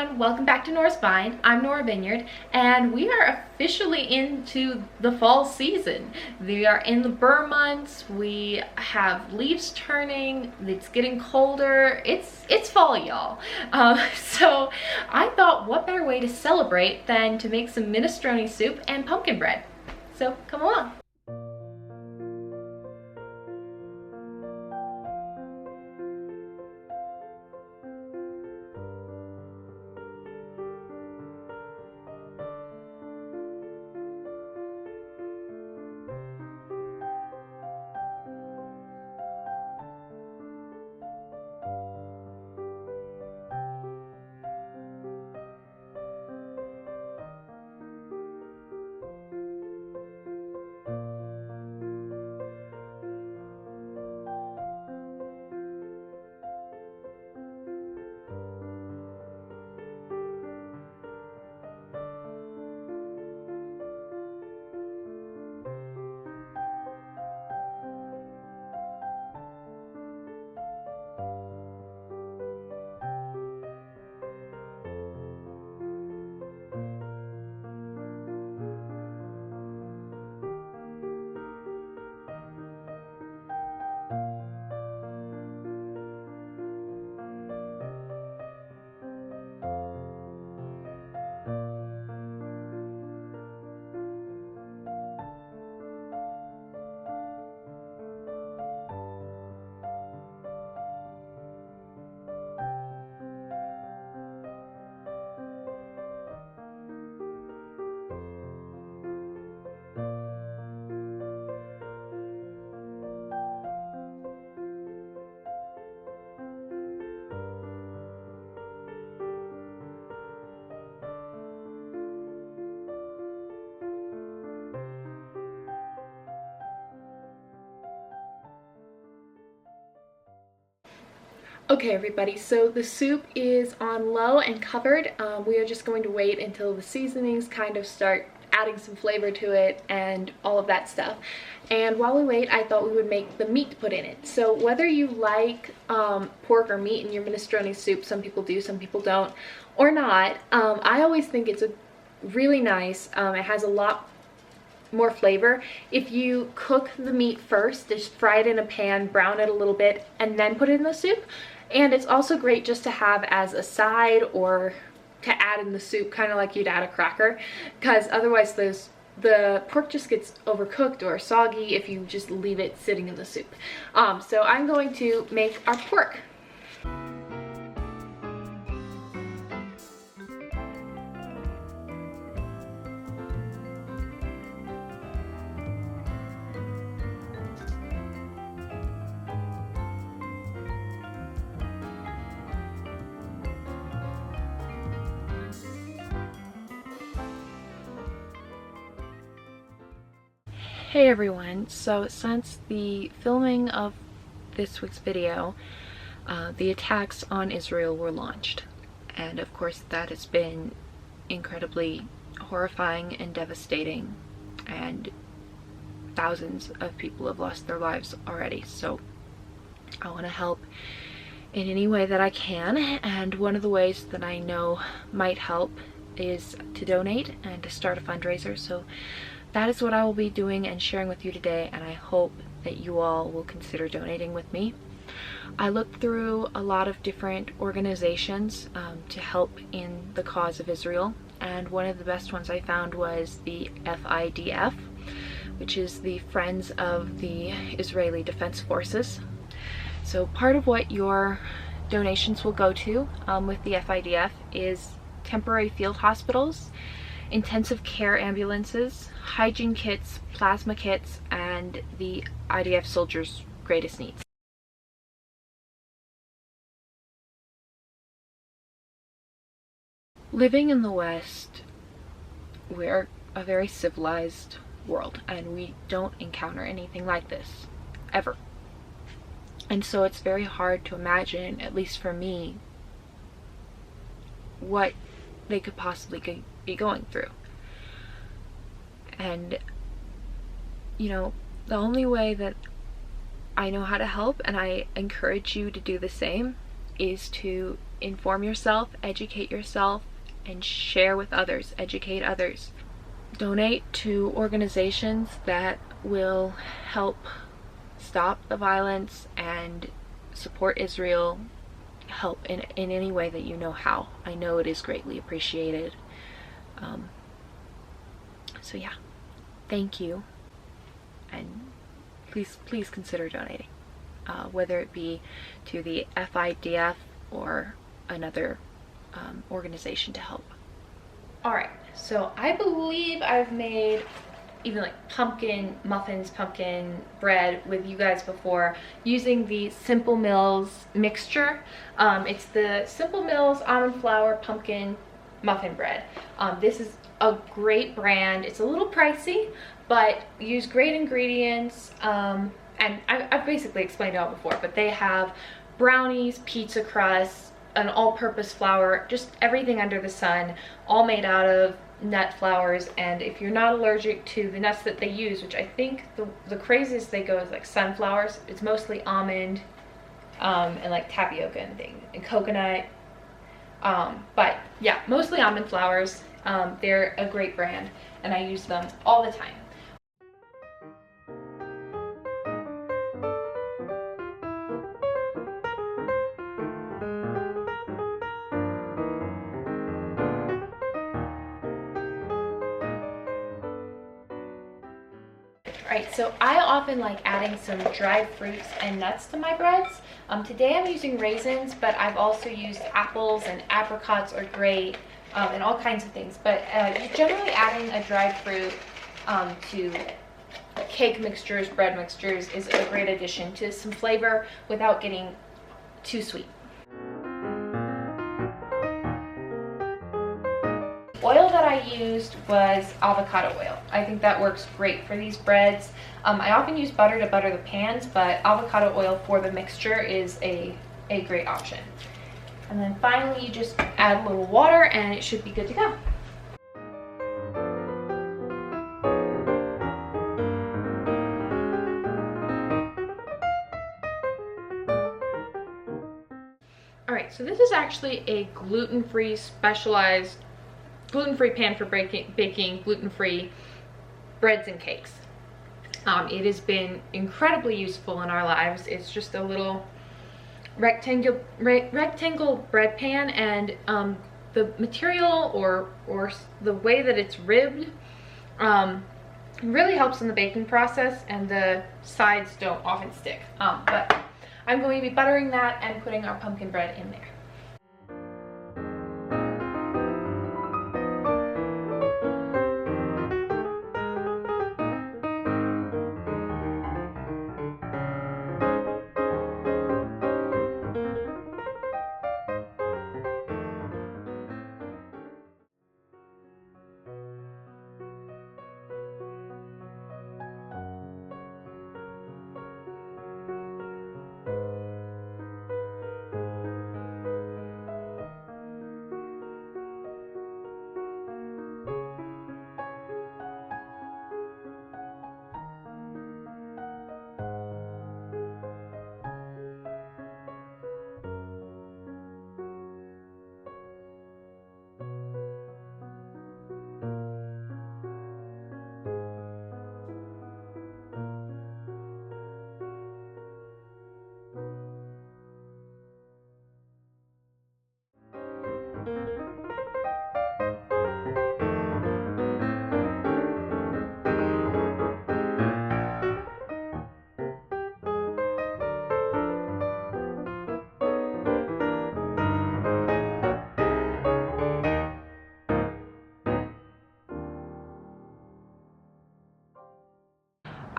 everyone, welcome back to Nora's Vine. I'm Nora Vineyard, and we are officially into the fall season. We are in the burr months, we have leaves turning, it's getting colder, it's fall, y'all. So I thought what better way to celebrate than to make some minestrone soup and pumpkin bread. So come along. Okay everybody, so the soup is on low and covered. We are just going to wait until the seasonings kind of start adding some flavor to it and all of that stuff. And while we wait, I thought we would make the meat to put in it. So whether you like pork or meat in your minestrone soup, some people do, some people don't, or not, I always think it's a really nice, it has a lot more flavor if you cook the meat first, just fry it in a pan, brown it a little bit, and then put it in the soup. And it's also great just to have as a side or to add in the soup, kind of like you'd add a cracker, because otherwise the pork just gets overcooked or soggy if you just leave it sitting in the soup. So I'm going to make our pork. Hey everyone, so since the filming of this week's video, the attacks on Israel were launched, and of course that has been incredibly horrifying and devastating, and thousands of people have lost their lives already. So I want to help in any way that I can, and one of the ways that I know might help is to donate and to start a fundraiser. So that is what I will be doing and sharing with you today, and I hope that you all will consider donating with me. I looked through a lot of different organizations to help in the cause of Israel, and one of the best ones I found was the FIDF, which is the Friends of the Israeli Defense Forces. So part of what your donations will go to with the FIDF is temporary field hospitals, intensive care ambulances, hygiene kits, plasma kits, and the IDF soldiers' greatest needs. Living in the West, we're a very civilized world, and we don't encounter anything like this, ever. And so it's very hard to imagine, at least for me, what they could possibly be going through. And you know, the only way that I know how to help, and I encourage you to do the same, is to inform yourself, educate yourself, and share with others, educate others. Donate to organizations that will help stop the violence and support Israel. Help in any way that you know how. I know it is greatly appreciated. So yeah, thank you, and please consider donating, whether it be to the FIDF or another organization to help. Alright, so I believe I've made even like pumpkin muffins, pumpkin bread with you guys before using the Simple Mills mixture. It's the Simple Mills almond flour pumpkin muffin bread. This is a great brand. It's a little pricey, but use great ingredients. And I've basically explained it all before, but they have brownies, pizza crust, an all-purpose flour, just everything under the sun, all made out of nut flours. And if you're not allergic to the nuts that they use, which I think the craziest they go is like sunflowers, it's mostly almond and like tapioca and things, and coconut, but yeah, mostly almond flours. They're a great brand and I use them all the time. Alright, so I often like adding some dried fruits and nuts to my breads. Today I'm using raisins, but I've also used apples, and apricots are great, and all kinds of things. But generally adding a dried fruit to cake mixtures, bread mixtures is a great addition to some flavor without getting too sweet. Oil that I used was avocado oil. I think that works great for these breads. I often use butter to butter the pans, but avocado oil for the mixture is a great option. And then finally you just add a little water and it should be good to go. Alright, so this is actually a gluten-free specialized gluten-free pan for baking gluten-free breads and cakes. It has been incredibly useful in our lives. It's just a little rectangle bread pan, and the material or the way that it's ribbed really helps in the baking process, and the sides don't often stick. But I'm going to be buttering that and putting our pumpkin bread in there.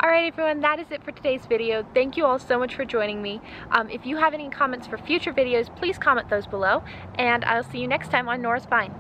Alright everyone, that is it for today's video. Thank you all so much for joining me. If you have any comments for future videos, please comment those below, and I'll see you next time on Nora's Vine.